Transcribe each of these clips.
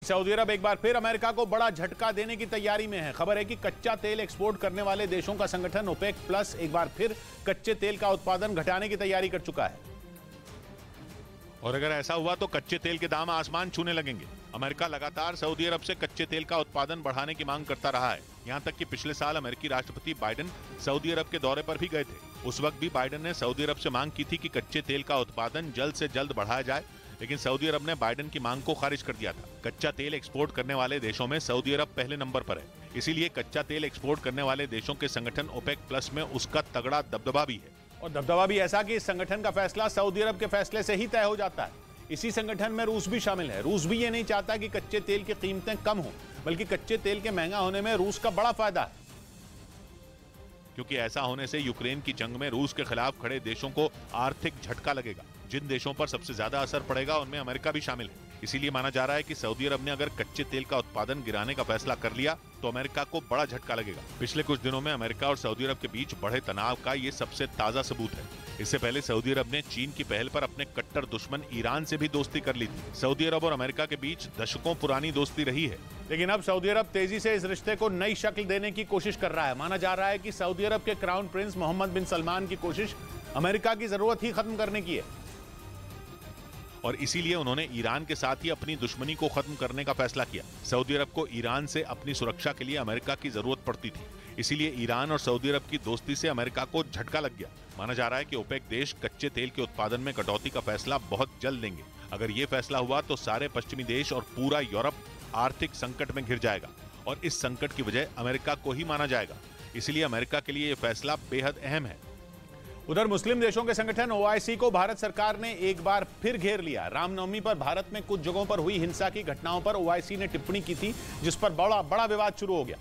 Saudi अरब एक बार फिर America को बड़ा झटका देने की तैयारी में है। खबर है कि कच्चा तेल एक्सपोर्ट करने वाले देशों का संगठन ओपेक प्लस एक बार फिर कच्चे तेल का उत्पादन घटाने की तैयारी कर चुका है। और अगर ऐसा हुआ तो कच्चे तेल के दाम आसमान छूने लगेंगे। अमेरिका लगातार सऊदी अरब से कच्चे तेल का उत्पादन बढ़ाने की मांग करता रहा है। यहां तक कि पिछले साल अमेरिकी राष्ट्रपति बाइडेन सऊदी अरब के दौरे पर भी गए थे। उस वक्त भी बाइडेन ने सऊदी अरब से मांग की थी कि कच्चे तेल का उत्पादन जल्द से जल्द बढ़ाया जाए, लेकिन सऊदी अरब ने बाइडेन की मांग को खारिज कर दिया था। कच्चा तेल एक्सपोर्ट करने वाले देशों में सऊदी अरब पहले नंबर पर है, इसीलिए कच्चा तेल एक्सपोर्ट करने वाले देशों के संगठन ओपेक प्लस में उसका तगड़ा दबदबा भी है। और दबदबा भी ऐसा कि इस संगठन का फैसला सऊदी अरब के फैसले से ही तय हो जाता है। इसी संगठन में रूस भी शामिल है। रूस भी ये नहीं चाहता कि कच्चे तेल की कीमतें कम हो, बल्कि कच्चे तेल के महंगा होने में रूस का बड़ा फायदा है, क्योंकि ऐसा होने से यूक्रेन की जंग में रूस के खिलाफ खड़े देशों को आर्थिक झटका लगेगा। जिन देशों पर सबसे ज्यादा असर पड़ेगा उनमें अमेरिका भी शामिल है। इसीलिए माना जा रहा है कि सऊदी अरब ने अगर कच्चे तेल का उत्पादन गिराने का फैसला कर लिया तो अमेरिका को बड़ा झटका लगेगा। पिछले कुछ दिनों में अमेरिका और सऊदी अरब के बीच बढ़े तनाव का ये सबसे ताजा सबूत है। इससे पहले सऊदी अरब ने चीन की पहल पर अपने कट्टर दुश्मन ईरान से भी दोस्ती कर ली थी। सऊदी अरब और अमेरिका के बीच दशकों पुरानी दोस्ती रही है, लेकिन अब सऊदी अरब तेजी से इस रिश्ते को नई शक्ल देने की कोशिश कर रहा है। माना जा रहा है कि सऊदी अरब के क्राउन प्रिंस मोहम्मद बिन सलमान की कोशिश अमेरिका की जरूरत ही खत्म करने की है, और इसीलिए उन्होंने ईरान के साथ ही अपनी दुश्मनी को खत्म करने का फैसला किया। सऊदी अरब को ईरान से अपनी सुरक्षा के लिए अमेरिका की जरूरत पड़ती थी, इसीलिए ईरान और सऊदी अरब की दोस्ती से अमेरिका को झटका लग गया। माना जा रहा है कि ओपेक देश कच्चे तेल के उत्पादन में कटौती का फैसला बहुत जल्द लेंगे। अगर ये फैसला हुआ तो सारे पश्चिमी देश और पूरा यूरोप आर्थिक संकट में घिर जाएगा, और इस संकट की वजह अमेरिका को ही माना जाएगा। इसलिए अमेरिका के लिए यह फैसला बेहद अहम है। उधर मुस्लिम देशों के संगठन ओआईसी को भारत सरकार ने एक बार फिर घेर लिया। रामनवमी पर भारत में कुछ जगहों पर हुई हिंसा की घटनाओं पर ओआईसी ने टिप्पणी की थी, जिस पर बड़ा विवाद शुरू हो गया।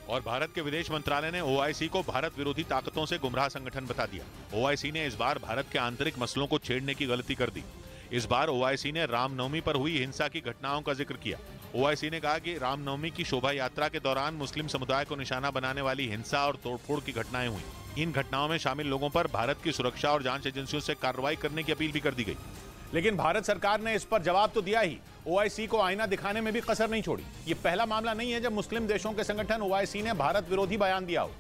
और भारत के विदेश मंत्रालय ने ओआईसी को भारत विरोधी ताकतों से गुमराह संगठन बता दिया। ओआईसी ने इस बार भारत के आंतरिक मसलों को छेड़ने की गलती कर दी। इस बार ओआईसी ने रामनवमी पर हुई हिंसा की घटनाओं का जिक्र किया। ओआईसी ने कहा कि रामनवमी की शोभा यात्रा के दौरान मुस्लिम समुदाय को निशाना बनाने वाली हिंसा और तोड़फोड़ की घटनाएं हुई। इन घटनाओं में शामिल लोगों पर भारत की सुरक्षा और जांच एजेंसियों से कार्रवाई करने की अपील भी कर दी गई। लेकिन भारत सरकार ने इस पर जवाब तो दिया ही, ओआईसी को आईना दिखाने में भी कसर नहीं छोड़ी। ये पहला मामला नहीं है जब मुस्लिम देशों के संगठन ओआईसी ने भारत विरोधी बयान दिया हो,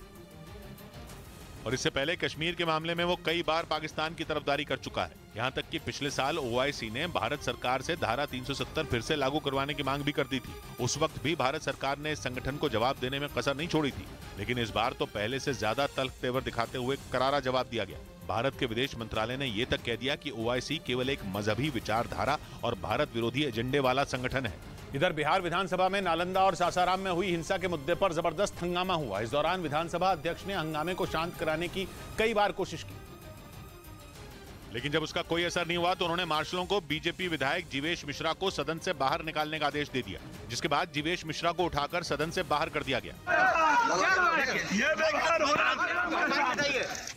और इससे पहले कश्मीर के मामले में वो कई बार पाकिस्तान की तरफदारी कर चुका है। यहाँ तक कि पिछले साल ओआईसी ने भारत सरकार से धारा 370 फिर से लागू करवाने की मांग भी कर दी थी। उस वक्त भी भारत सरकार ने इस संगठन को जवाब देने में कसर नहीं छोड़ी थी, लेकिन इस बार तो पहले से ज्यादा तल्ख तेवर दिखाते हुए करारा जवाब दिया गया। भारत के विदेश मंत्रालय ने ये तक कह दिया कि ओआईसी केवल एक मजहबी विचारधारा और भारत विरोधी एजेंडे वाला संगठन है। इधर बिहार विधानसभा में नालंदा और सासाराम में हुई हिंसा के मुद्दे पर जबरदस्त हंगामा हुआ। इस दौरान विधानसभा अध्यक्ष ने हंगामे को शांत कराने की कई बार कोशिश की, लेकिन जब उसका कोई असर नहीं हुआ तो उन्होंने मार्शलों को बीजेपी विधायक जीवेश मिश्रा को सदन से बाहर निकालने का आदेश दे दिया, जिसके बाद जीवेश मिश्रा को उठाकर सदन से बाहर कर दिया गया।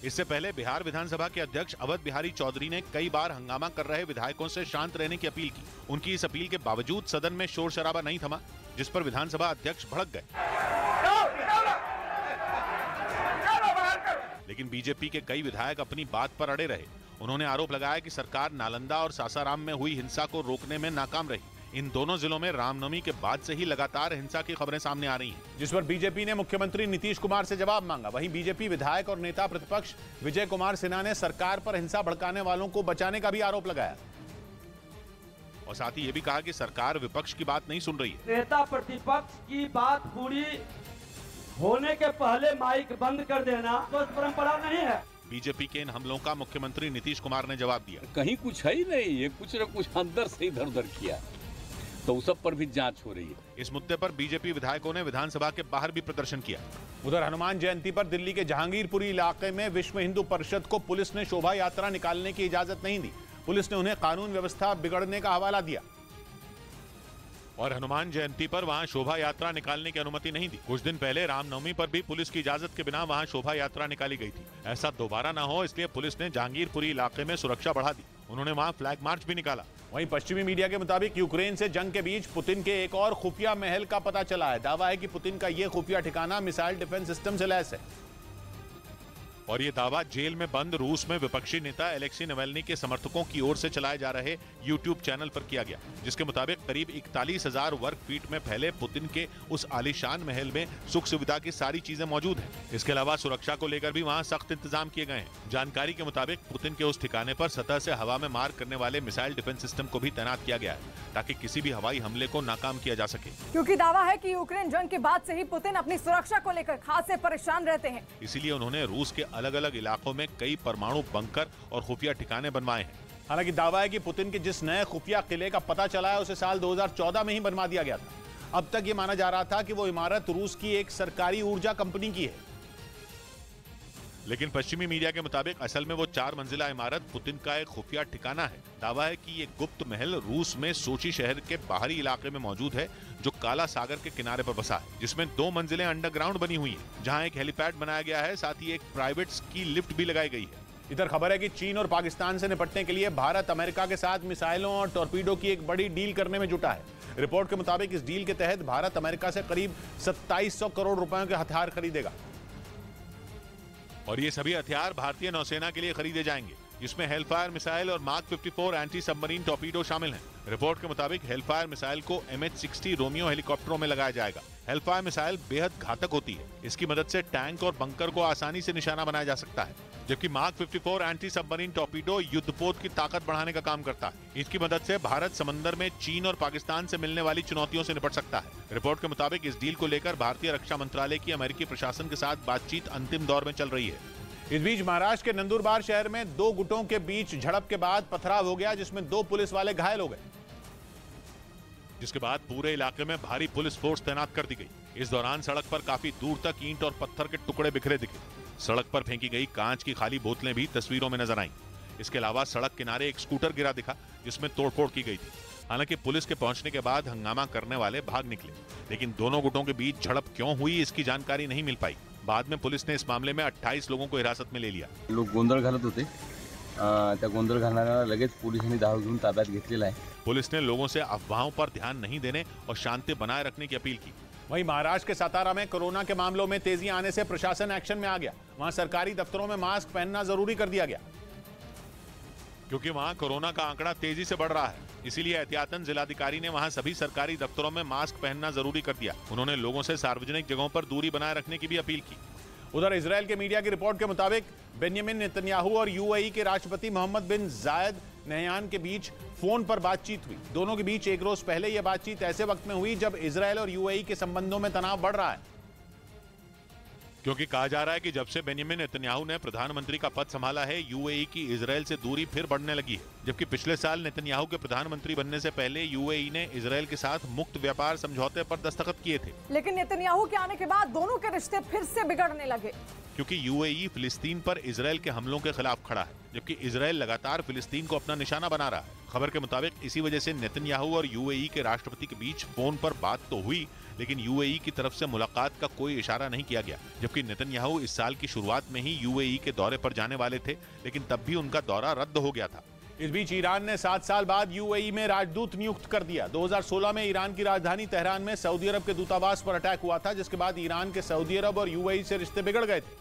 इससे पहले बिहार विधानसभा के अध्यक्ष अवध बिहारी चौधरी ने कई बार हंगामा कर रहे विधायकों से शांत रहने की अपील की। उनकी इस अपील के बावजूद सदन में शोर शराबा नहीं थमा, जिस पर विधानसभा अध्यक्ष भड़क गए। लेकिन बीजेपी के कई विधायक अपनी बात पर अड़े रहे। उन्होंने आरोप लगाया कि सरकार नालंदा और सासाराम में हुई हिंसा को रोकने में नाकाम रही। इन दोनों जिलों में रामनवमी के बाद से ही लगातार हिंसा की खबरें सामने आ रही हैं, जिस पर बीजेपी ने मुख्यमंत्री नीतीश कुमार से जवाब मांगा। वहीं बीजेपी विधायक और नेता प्रतिपक्ष विजय कुमार सिन्हा ने सरकार पर हिंसा भड़काने वालों को बचाने का भी आरोप लगाया, और साथ ही ये भी कहा कि सरकार विपक्ष की बात नहीं सुन रही है। नेता प्रतिपक्ष की बात पूरी होने के पहले माइक बंद कर देना तो परंपरा नहीं है। बीजेपी के इन हमलों का मुख्यमंत्री नीतीश कुमार ने जवाब दिया। कहीं कुछ है ही नहीं, ये कुछ न कुछ अंदर से इधर उधर किया, तो उस सब पर भी जांच हो रही है। इस मुद्दे पर बीजेपी विधायकों ने विधानसभा के बाहर भी प्रदर्शन किया। उधर हनुमान जयंती पर दिल्ली के जहांगीरपुरी इलाके में विश्व हिंदू परिषद को पुलिस ने शोभा यात्रा निकालने की इजाजत नहीं दी। पुलिस ने उन्हें कानून व्यवस्था बिगड़ने का हवाला दिया और हनुमान जयंती पर वहां शोभा यात्रा निकालने की अनुमति नहीं दी। कुछ दिन पहले रामनवमी पर भी पुलिस की इजाजत के बिना वहां शोभा यात्रा निकाली गई थी। ऐसा दोबारा न हो, इसलिए पुलिस ने जहांगीरपुरी इलाके में सुरक्षा बढ़ा दी। उन्होंने वहां फ्लैग मार्च भी निकाला। वहीं पश्चिमी मीडिया के मुताबिक यूक्रेन से जंग के बीच पुतिन के एक और खुफिया महल का पता चला है। दावा है कि पुतिन का यह खुफिया ठिकाना मिसाइल डिफेंस सिस्टम से लैस है। और ये दावा जेल में बंद रूस में विपक्षी नेता एलेक्सी नावल्नी के समर्थकों की ओर से चलाए जा रहे यूट्यूब चैनल पर किया गया, जिसके मुताबिक करीब 41,000 वर्ग फीट में फैले पुतिन के उस आलीशान महल में सुख सुविधा की सारी चीजें मौजूद हैं। इसके अलावा सुरक्षा को लेकर भी वहाँ सख्त इंतजाम किए गए हैं। जानकारी के मुताबिक पुतिन के उस ठिकाने पर सतह से हवा में मार करने वाले मिसाइल डिफेंस सिस्टम को भी तैनात किया गया है, ताकि किसी भी हवाई हमले को नाकाम किया जा सके। क्योंकि दावा है कि यूक्रेन जंग के बाद से ही पुतिन अपनी सुरक्षा को लेकर खासे परेशान रहते हैं। इसीलिए उन्होंने रूस के अलग अलग इलाकों में कई परमाणु बंकर और खुफिया ठिकाने बनवाए हैं। हालांकि दावा है कि पुतिन के जिस नए खुफिया किले का पता चला है उसे साल 2014 में ही बनवा दिया गया था। अब तक ये माना जा रहा था कि वो इमारत रूस की एक सरकारी ऊर्जा कंपनी की है, लेकिन पश्चिमी मीडिया के मुताबिक असल में वो 4 मंजिला इमारत पुतिन का एक खुफिया ठिकाना है। दावा है कि ये गुप्त महल रूस में सोची शहर के बाहरी इलाके में मौजूद है, जो काला सागर के किनारे पर बसा है, जिसमें 2 मंजिलें अंडरग्राउंड बनी हुई हैं, जहां एक हेलीपैड बनाया गया है, साथ ही एक प्राइवेट स्की लिफ्ट भी लगाई गई है। इधर खबर है कि चीन और पाकिस्तान से निपटने के लिए भारत अमेरिका के साथ मिसाइलों और टॉर्पीडो की एक बड़ी डील करने में जुटा है। रिपोर्ट के मुताबिक इस डील के तहत भारत अमेरिका से करीब 2700 करोड़ रुपयों के हथियार खरीदेगा और ये सभी हथियार भारतीय नौसेना के लिए खरीदे जाएंगे, जिसमें हेलफायर मिसाइल और मार्क 54 एंटी सबमरीन टॉर्पीडो शामिल हैं। रिपोर्ट के मुताबिक हेलफायर मिसाइल को MH-60 रोमियो हेलीकॉप्टरों में लगाया जाएगा। हेलफायर मिसाइल बेहद घातक होती है, इसकी मदद से टैंक और बंकर को आसानी से निशाना बनाया जा सकता है, जबकि मार्क 54 एंटी सबमरीन टॉर्पीडो युद्धपोत की ताकत बढ़ाने का काम करता है। इसकी मदद से भारत समंदर में चीन और पाकिस्तान से मिलने वाली चुनौतियों से निपट सकता है। रिपोर्ट के मुताबिक इस डील को लेकर भारतीय रक्षा मंत्रालय की अमेरिकी प्रशासन के साथ बातचीत अंतिम दौर में चल रही है। इस बीच महाराष्ट्र के नंदुरबार शहर में 2 गुटों के बीच झड़प के बाद पथराव हो गया, जिसमें 2 पुलिस वाले घायल हो गए, जिसके बाद पूरे इलाके में भारी पुलिस फोर्स तैनात कर दी गई। इस दौरान सड़क पर काफी दूर तक ईंट और पत्थर के टुकड़े बिखरे दिखे। सड़क पर फेंकी गई कांच की खाली बोतलें भी तस्वीरों में नजर आईं। इसके अलावा सड़क किनारे एक स्कूटर गिरा दिखा, जिसमें तोड़फोड़ की गई थी। हालांकि पुलिस के पहुंचने के बाद हंगामा करने वाले भाग निकले, लेकिन दोनों गुटों के बीच झड़प क्यों हुई इसकी जानकारी नहीं मिल पाई। बाद में पुलिस ने इस मामले में 28 लोगों को हिरासत में ले लिया। लोग गोंधळ घालत होते, त्या गोंधळ घालणाऱ्याला लगेच पोलिसांनी धाव घेऊन ताब्यात घेतलेला आहे। पुलिस ने लोगों से अफवाहों पर ध्यान नहीं देने और शांति बनाए रखने की अपील की। वहीं महाराष्ट्र के सातारा में कोरोना के मामलों में तेजी आने से प्रशासन एक्शन में आ गया। वहां सरकारी दफ्तरों में मास्क पहनना जरूरी कर दिया गया, क्योंकि वहां कोरोना का आंकड़ा तेजी से बढ़ रहा है। इसीलिए एहतियातन जिलाधिकारी ने वहां सभी सरकारी दफ्तरों में मास्क पहनना जरूरी कर दिया। उन्होंने लोगों से सार्वजनिक जगहों पर दूरी बनाए रखने की भी अपील की। उधर इजराइल के मीडिया की रिपोर्ट के मुताबिक बेंजामिन नेतन्याहू और यूएई के राष्ट्रपति मोहम्मद बिन जायद नहयान के बीच फोन पर बातचीत हुई। दोनों के बीच एक रोज पहले यह बातचीत ऐसे वक्त में हुई जब इजराइल और यूएई के संबंधों में तनाव बढ़ रहा है, क्योंकि कहा जा रहा है कि जब से बेंजामिन नेतन्याहू ने प्रधानमंत्री का पद संभाला है, यूएई की इजराइल से दूरी फिर बढ़ने लगी है। जबकि पिछले साल नेतन्याहू के प्रधानमंत्री बनने से पहले यूएई ने इजराइल के साथ मुक्त व्यापार समझौते पर दस्तखत किए थे। लेकिन नेतन्याहू के आने के बाद दोनों के रिश्ते फिर से बिगड़ने लगे, क्योंकि यूएई फिलिस्तीन पर इजराइल के हमलों के खिलाफ खड़ा है, जबकि इजराइल लगातार फिलिस्तीन को अपना निशाना बना रहा है। खबर के मुताबिक इसी वजह से नेतन्याहू और यूएई के राष्ट्रपति के बीच फोन पर बात तो हुई, लेकिन यूएई की तरफ से मुलाकात का कोई इशारा नहीं किया गया। जबकि नेतन्याहू इस साल की शुरुआत में ही यूएई के दौरे पर जाने वाले थे, लेकिन तब भी उनका दौरा रद्द हो गया था। इस बीच ईरान ने 7 साल बाद यूएई में राजदूत नियुक्त कर दिया। 2016 में ईरान की राजधानी तेहरान में सऊदी अरब के दूतावास पर अटैक हुआ था, जिसके बाद ईरान के सऊदी अरब और यूएई से रिश्ते बिगड़ गए थे।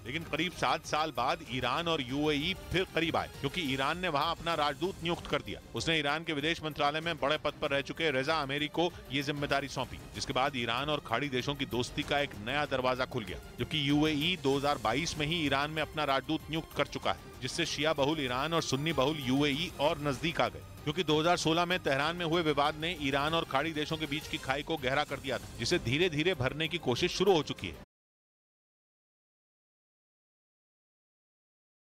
लेकिन करीब 7 साल बाद ईरान और यूएई फिर करीब आए, क्योंकि ईरान ने वहां अपना राजदूत नियुक्त कर दिया। उसने ईरान के विदेश मंत्रालय में बड़े पद पर रह चुके रेजा अमेरी को ये जिम्मेदारी सौंपी, जिसके बाद ईरान और खाड़ी देशों की दोस्ती का एक नया दरवाजा खुल गया। जबकि यूएई 2022 में ही ईरान में अपना राजदूत नियुक्त कर चुका है, जिससे शिया बहुल ईरान और सुन्नी बहुल यूएई और नजदीक आ गए। क्योंकि 2016 में तेहरान में हुए विवाद ने ईरान और खाड़ी देशों के बीच की खाई को गहरा कर दिया था, जिसे धीरे धीरे भरने की कोशिश शुरू हो चुकी है।